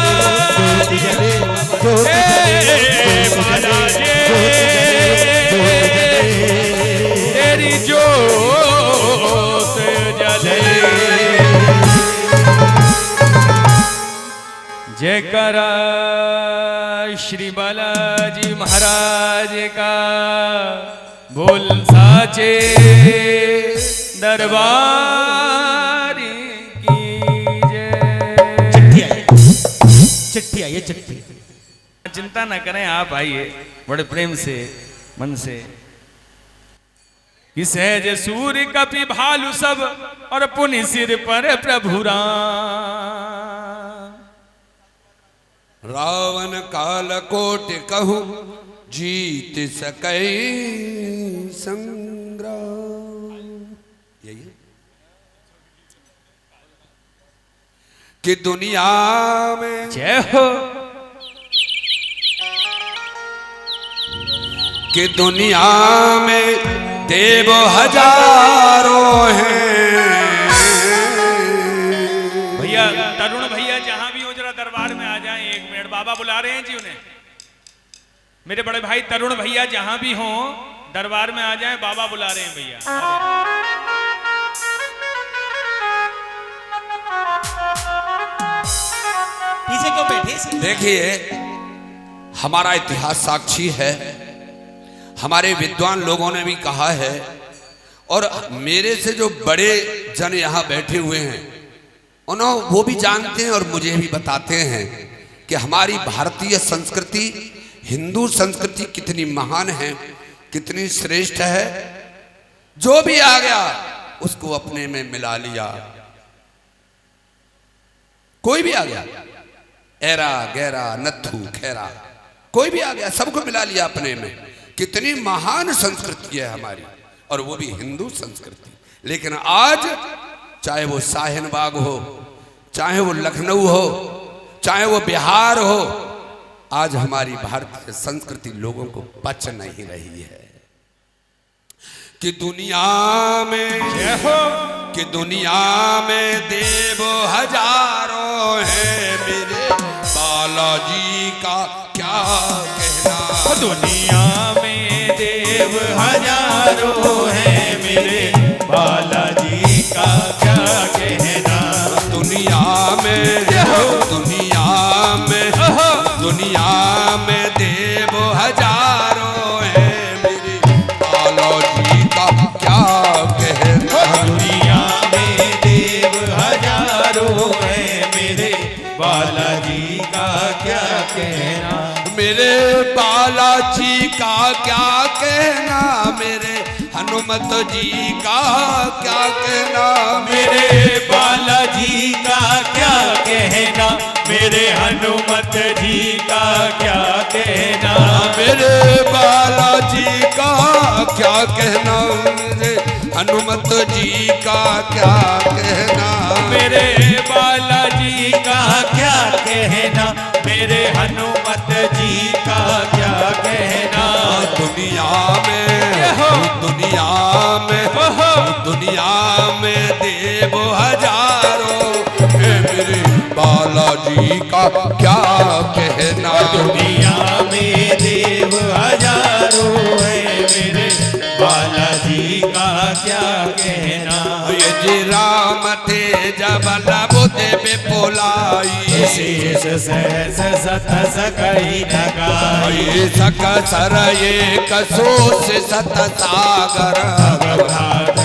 Speaker 1: जोत जले जोत जले जोत जले
Speaker 2: तेरी जोत जले। जय करा श्री बालाजी महाराज का, बोल साचे दरबार की जय।
Speaker 1: चिट्ठी आई है चिट्ठी।
Speaker 2: चिंता न करें, आप आइए बड़े प्रेम से मन से। कि सहज सूर्य कपि भालु सब और पुनि सिर पर प्रभु राम,
Speaker 3: रावण काल कोटि कहूँ जीत सकै संग्राम। यही है कि दुनिया में
Speaker 2: जय हो,
Speaker 3: कि दुनिया में देव हजारों हैं।
Speaker 2: भैया तरुण भैया जहां भी हो जरा दरबार में आ जाएं, एक मिनट बाबा बुला रहे हैं जी उन्हें। मेरे बड़े भाई तरुण भैया जहां भी हों दरबार में आ जाएं, बाबा बुला रहे हैं भैया।
Speaker 1: पीछे क्यों बैठे?
Speaker 3: देखिए हमारा इतिहास साक्षी है, हमारे विद्वान लोगों ने भी कहा है, और मेरे से जो बड़े जन यहाँ बैठे हुए हैं उन्होंने वो भी जानते हैं और मुझे भी बताते हैं कि हमारी भारतीय संस्कृति, हिंदू संस्कृति कितनी महान है, कितनी श्रेष्ठ है। जो भी आ गया उसको अपने में मिला लिया, कोई भी आ गया, एरा गैरा नत्थू खैरा, कोई भी आ गया सबको मिला लिया अपने में। कितनी महान संस्कृति है हमारी, और वो भी हिंदू संस्कृति। लेकिन आज चाहे वो शाहीन बाग हो, चाहे वो लखनऊ हो, चाहे वो बिहार हो, आज हमारी भारतीय संस्कृति लोगों को पच नहीं रही है। कि दुनिया में
Speaker 2: जय हो,
Speaker 3: कि दुनिया में देव हजारों हैं, मेरे बालाजी का क्या कहना।
Speaker 2: दुनिया में देव हजारों हैं, मेरे बालाजी का क्या कहना।
Speaker 3: दुनिया में दुनिया में देव हजारों हैं, मेरे बालाजी का क्या कहना।
Speaker 2: दुनिया में देव हजारों हैं, मेरे बालाजी का क्या कहना।
Speaker 3: मेरे बालाजी का क्या कहना, मेरे हनुमत जी का क्या कहना।
Speaker 2: मेरे बालाजी का क्या कहना, मेरे हनुमत जी का क्या कहना।
Speaker 3: मेरे बालाजी का क्या कहना, मेरे हनुमत जी का क्या कहना।
Speaker 2: मेरे बालाजी का क्या कहना, मेरे हनुमत जी का क्या कहना।
Speaker 3: दुनिया में देव हजारों हैं, मेरे बालाजी का क्या कहना।
Speaker 2: दुनिया में देव हजारों हैं, मेरे बालाजी का क्या कहना।
Speaker 3: ये जी राम थे जबल बुद्धि के विपुलाई
Speaker 4: शेष सहस सत सकई नगाई
Speaker 3: सक सर एक सोच सत सागर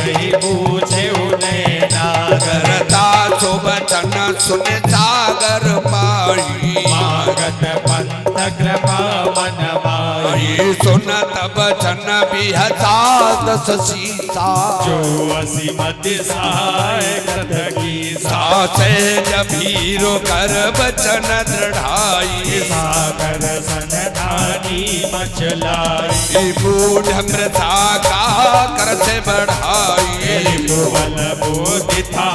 Speaker 4: ही पूछे उन्हें नागर
Speaker 3: करता सो बचन सुन सागर पाई
Speaker 4: मागत पंथ कृपा मन माई
Speaker 3: सुनत बचन बिहता दस सीता
Speaker 4: जो असी मध्य सहाय कृत की
Speaker 3: सासे जभीरो कर बचन दृढ़ाई
Speaker 4: सागर सनधानी मचलाई
Speaker 3: बूढ़ मृथा का करते बढ़ाई
Speaker 4: भुवन बोधि था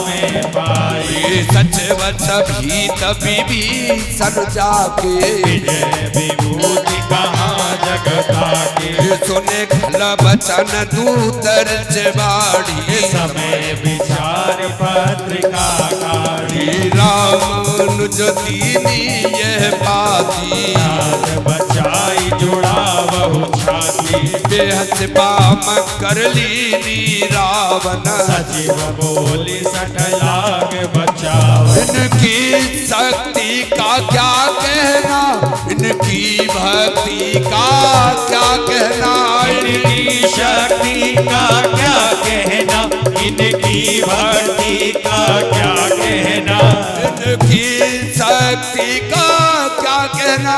Speaker 4: में पाई
Speaker 3: सच वच भीत विभीषण जाके
Speaker 4: विजय विभूति कहाँ जगता के
Speaker 3: सुने खल बचन दूतर बाड़ी
Speaker 4: समय विचार पत्रिका कारी
Speaker 3: रामानुज दीनी यह पाती
Speaker 4: नाथ बचाई जुड़ा बहु छाती
Speaker 3: बेहस बाम कर लीनी रावण
Speaker 4: सचिव बोली सठ लाग बचाव
Speaker 3: इनकी शक्ति का क्या कहना इनकी भक्ति का क्या कहना
Speaker 4: इनकी शक्ति का क्या कहना इनकी भक्ति का क्या कहना
Speaker 3: इनकी शक्ति का क्या कहना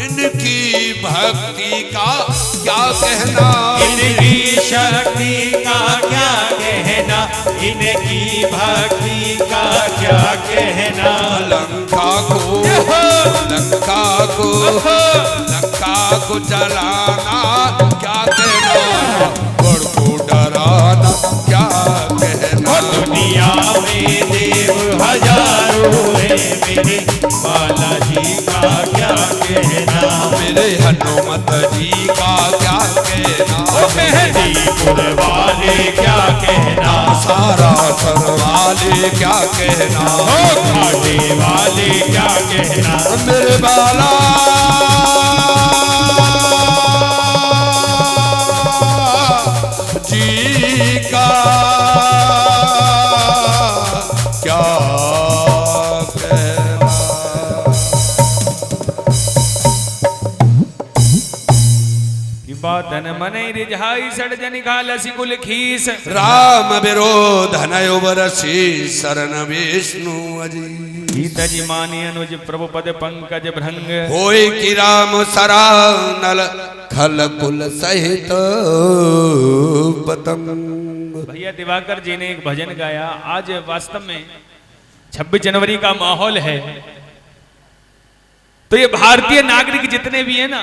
Speaker 3: इनकी भक्ति का क्या कहना
Speaker 4: इनकी शक्ति का क्या कहना इनकी भक्ति का क्या कहना
Speaker 3: लंका को जलाना क्या कहना बड़ को डराना क्या कहना
Speaker 4: दुनिया में देव हजारों है मेरे बालाजी का क्या कहना
Speaker 3: मेरे हनुमत जी का क्या कहना
Speaker 4: मेहदीपुर वाले क्या कहना
Speaker 3: सारा सर वाले क्या कहना
Speaker 4: घाटे वाले क्या कहना
Speaker 3: मेरे बाला जी का क्या कहना
Speaker 2: बातन मन रिझाई सड़ जन खालसी कुल खीस
Speaker 3: राम विरोध नयो बरसी शरण विष्णु अजी
Speaker 2: सीता जी मानी अनुज प्रभु पद पंकज भृंग
Speaker 3: होय कि राम सरानल खल कुल सहित पतंग।
Speaker 2: भैया दिवाकर जी ने एक भजन गाया। आज वास्तव में 26 जनवरी का माहौल है, तो ये भारतीय नागरिक जितने भी है ना,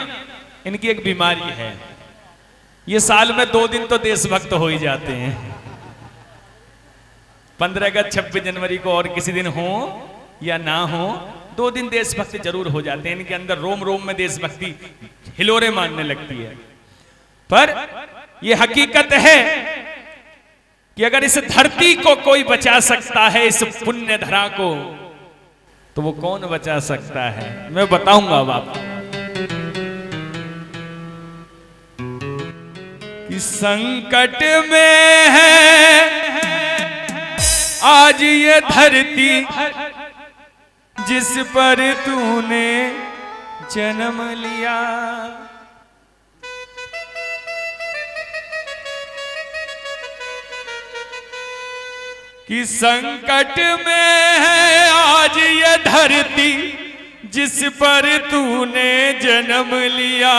Speaker 2: इनकी एक बीमारी है, ये साल में 2 दिन तो देशभक्त हो ही जाते हैं। 15 अगस्त 26 जनवरी को और किसी दिन हो या ना हो, 2 दिन देशभक्ति जरूर हो जाते हैं। इनके अंदर रोम रोम में देशभक्ति हिलोरे मारने लगती है। पर यह हकीकत है कि अगर इस धरती को कोई बचा सकता है, इस पुण्य धरा को, तो वो कौन बचा सकता है, मैं बताऊंगा अब आपको। कि संकट में है आज ये धरती जिस पर तूने जन्म लिया। कि संकट में है आज ये धरती जिस पर तूने जन्म लिया।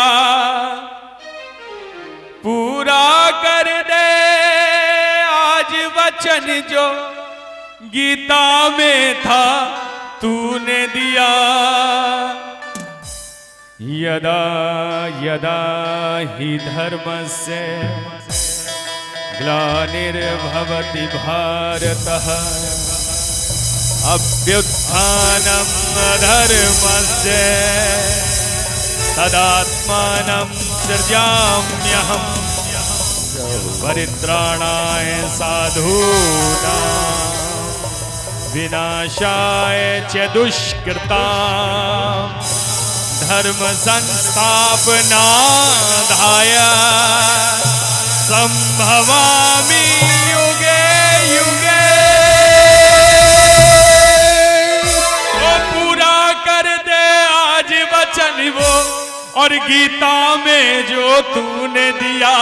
Speaker 2: पूरा कर दे आज वचन जो गीता में था तूने दिया। यदा यदा हि धर्मस्य ग्लानिर्भवति भारतः अभ्युत्थानम् अधर्मस्य तदात्मानं सृजाम्यहम् परित्राणाय साधूनां विनाशाय च दुष्कृतां धर्म संस्थापनार्थाय संभवामि युगे युगे। और गीता में जो तूने दिया,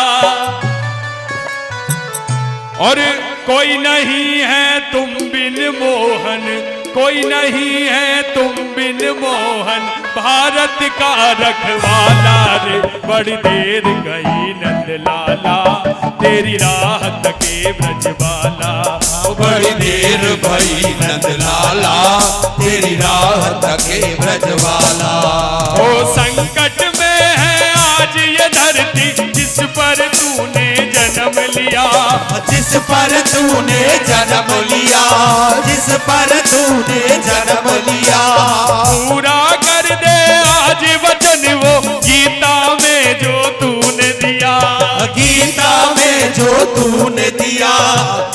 Speaker 2: और कोई नहीं है तुम बिन मोहन, कोई नहीं है तुम बिन मोहन, भारत का रखवाला रे। बड़ी देर गई नंद लाला, तेरी राह तके ब्रजवाला।
Speaker 3: बड़ी देर भई नंद लाला, तेरी राह तके ब्रजवाला।
Speaker 2: ओ संकट में है आज ये धरती, जिस पर तूने जन्म लिया,
Speaker 3: जिस पर तूने जन्म लिया, जिस पर तूने जन्म लिया।
Speaker 2: पूरा कर दे आज वचन वो, गीता में जो तूने दिया,
Speaker 3: गीता में जो तूने दिया,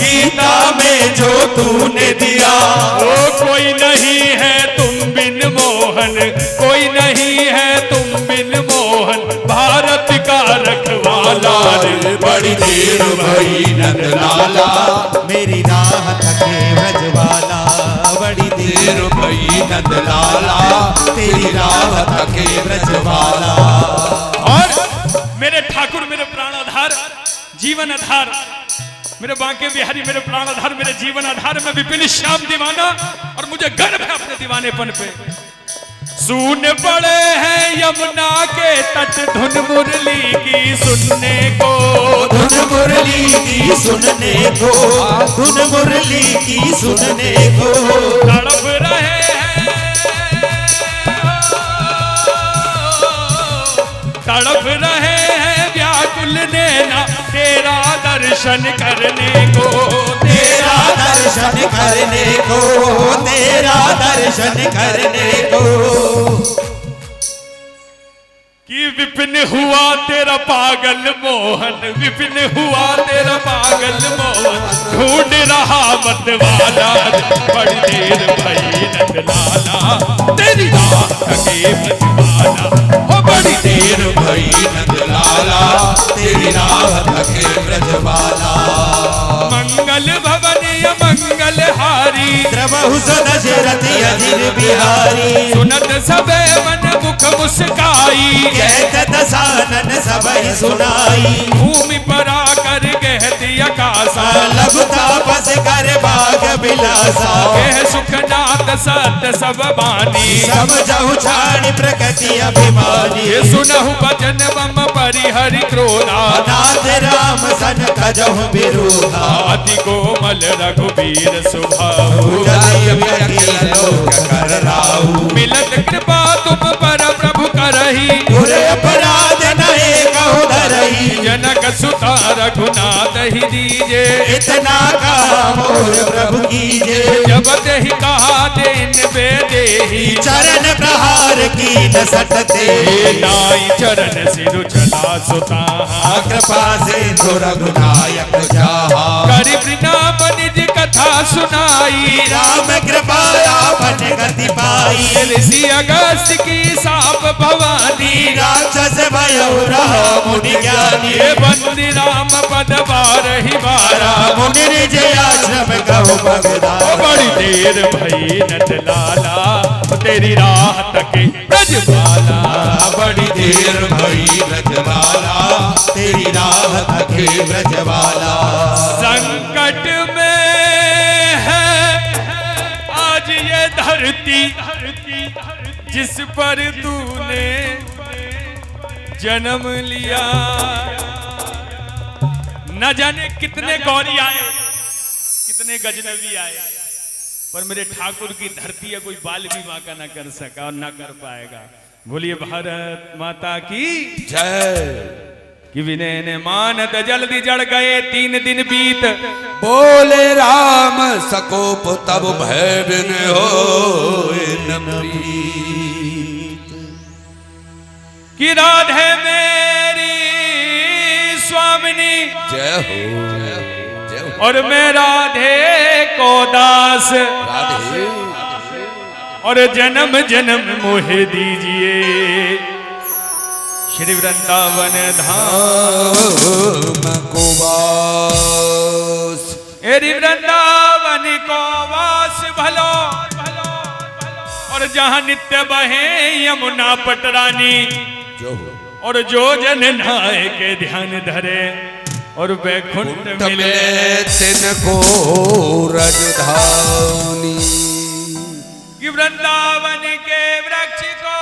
Speaker 3: गीता में जो तूने दिया।
Speaker 2: ओ कोई नहीं है तुम बिन मोहन, कोई नहीं है तुम बिन मोहन, भारत का रखवाला रे।
Speaker 3: बड़ी देर भई नंद लाला,
Speaker 1: मेरी राह थके ब्रजवाला। बड़ी
Speaker 3: देर भई नंद लाला, तेरी राह तके ब्रजवाला।
Speaker 2: और मेरे ठाकुर, मेरे प्राणाधार, जीवन आधार, मेरे बांके बिहारी, मेरे प्राणाधार, मेरे जीवन आधार, मैं विपिन श्याम दीवाना, और मुझे गर्व है अपने दीवानेपन पे। सुन पड़े हैं यमुना के तट, धुन मुरली की सुनने को,
Speaker 3: धुन मुरली की सुनने को, धुन मुरली की सुनने को।
Speaker 2: तड़प रहे हैं, तड़प रहे हैं व्याकुल नैना, तेरा दर्शन करने को,
Speaker 3: तेरा दर्शन करने को, तेरा दर्शन करने को।
Speaker 2: कि विपिन हुआ तेरा पागल मोहन, विपिन हुआ तेरा पागल मोहन, ढूंढ रहा मत वाला। बड़ी देर भई नंद लाला, तेरी राह थके ब्रजवाला। हो बड़ी
Speaker 3: देर भई नंद लाला, तेरी राह थके ब्रजवाला।
Speaker 2: मंगल भवन मंगल हारी,
Speaker 1: द्रवहु दशरथ अजिर बिहारी।
Speaker 2: सुनत सबे मन मुख मुस्काई,
Speaker 1: कहत दसानन सबहि सुनाई।
Speaker 2: भूमि पर आकर कहती आकाशा,
Speaker 1: लघु तापस कर बाग बिलासा।
Speaker 2: कह सुखनाथ सत्य सब बानी,
Speaker 1: सब जहु छाड़ प्रकृति अभिमानी।
Speaker 2: ये सुनहु बचन मम परिहरि क्रोधा,
Speaker 1: नाथ राम सन कजहु बिरूहा।
Speaker 2: अति कोमल रघुबीर सुभाऊ,
Speaker 1: जलय अखिल लोक कर राहु।
Speaker 2: मिलत कृपा तुम पर प्रभु करही,
Speaker 1: बुरे अपराध नहे कहु धरही।
Speaker 2: जनक सुता रघुनाथ ही दीजे,
Speaker 1: इतना का मोर प्रभु कीजे।
Speaker 2: जब ही कहा देन बेदेही,
Speaker 1: चरण प्रहार की न सटते।
Speaker 2: नाई चरण सिरु चला सुता,
Speaker 1: कृपा से जो रघुनायक जाहा।
Speaker 2: गरीब नाम निज कथा सुनाई,
Speaker 1: राम कृपा आपन गति पाई।
Speaker 2: ऋषि अगस्त की साप भवानी,
Speaker 1: राक्षस भयो रहा मुनि ज्ञानी।
Speaker 2: ये बंदी राम पद बारहि बारा,
Speaker 1: मुनि निज आश्रम कहो भगदारा।
Speaker 2: बड़ी देर भई नंद लाला, तेरी राह तके ब्रजवाला।
Speaker 3: बड़ी देर भई ब्रजवाला, तेरी राह थके ब्रजवाला।
Speaker 2: संकट में है आज ये धरती, जिस पर तूने जन्म लिया। न जाने कितने गौरी आए, कितने गजनबी आए, पर मेरे ठाकुर की धरती है, कोई बाल भी माँ का ना कर सका और ना कर पाएगा। बोलिए भारत माता की
Speaker 3: जय।
Speaker 2: कि विनय ने मानत जल्दी जड़ गए 3 दिन बीत,
Speaker 3: बोले राम सकोप तब भय बिन होए न प्रीत।
Speaker 2: कि राधे मेरी स्वामिनी,
Speaker 3: जय हो जय हो।
Speaker 2: और मैं राधे को दास,
Speaker 3: राधे
Speaker 2: और जन्म जन्म मोहे दीजिए श्री वृंदावन धाम
Speaker 3: को वास।
Speaker 2: एरी वृंदावन को वास भलो, और जहाँ नित्य बहे यमुना पटरानी,
Speaker 3: जो हो
Speaker 2: और जो जन नाय के ध्यान धरे और वैकुंठ मिले
Speaker 3: तिनको राजधानी।
Speaker 2: कि वृंदावन के वृक्ष को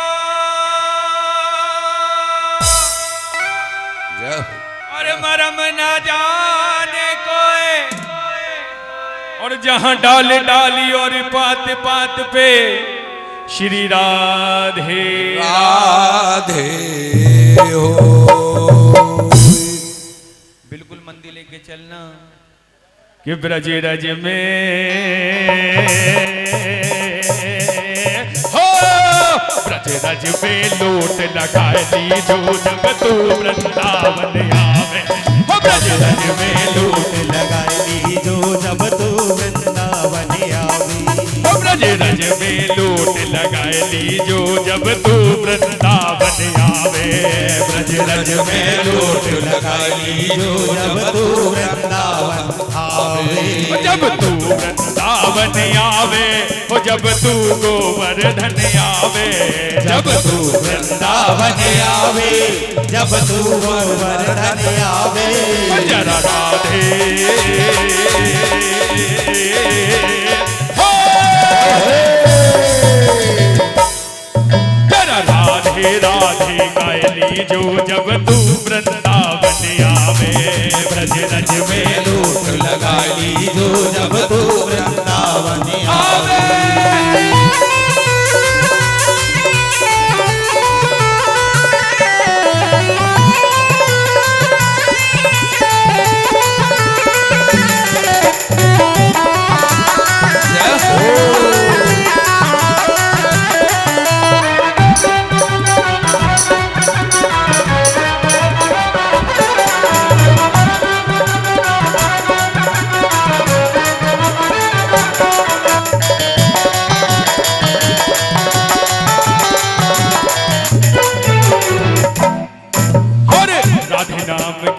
Speaker 2: और मरम न जाने कोई, और जहां डाल डाली और पात पात पे श्री राधे
Speaker 3: राधे हो।
Speaker 2: बिल्कुल मंदिर लेके चलना कि ब्रज रज में हो, ब्रज रज में लोट लगा ली जो जब तू वृंदावन आवे। हो ब्रज रज में लोट
Speaker 1: लगा ली जो जब तू वृंदावन आवे।
Speaker 2: हो ब्रज रज में लोट लगा ली जो जब तू वृंदावन आवे। ब्रज रज में लोट लगा ली जो
Speaker 1: जब तू वृंदावन आवे।
Speaker 2: जब तू वृंदावन आवे, हो जब तू गोवर्धन आवे। जब तू
Speaker 1: वृंदावन आवे, जब तू गोवर्धन आवे।
Speaker 2: जरा राधे हो, जरा राधे राधे गायली जो जब तू वृंदावन आवे। ब्रज रज में
Speaker 1: लोट लगा ली जो जब तू वृंदावन आवे।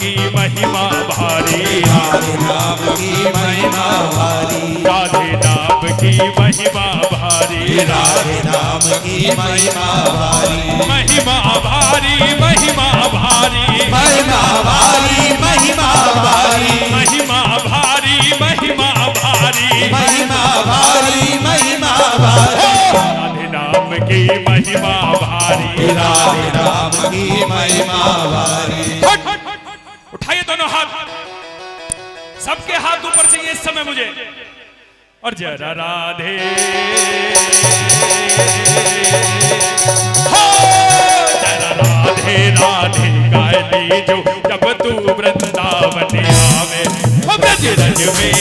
Speaker 2: की महिमा भारी,
Speaker 1: राधे नाम की महिमा भारी।
Speaker 2: राधे नाम की महिमा भारी,
Speaker 1: राधे नाम की महिमा भारी।
Speaker 2: महिमा भारी, महिमा भारी,
Speaker 1: महिमा भारी, महिमा भारी।
Speaker 2: महिमा भारी, महिमा भारी,
Speaker 1: महिमा भारी, महिमा भारी।
Speaker 2: राधे नाम की महिमा भारी,
Speaker 1: राधे नाम की महिमा भारी।
Speaker 2: उठाइए दोनों हाथ, सबके हाथ ऊपर चाहिए इस समय मुझे। और जरा राधे हो, जरा राधे राधे गायली जो जब तू वृंदावन आवे। ब्रज रज में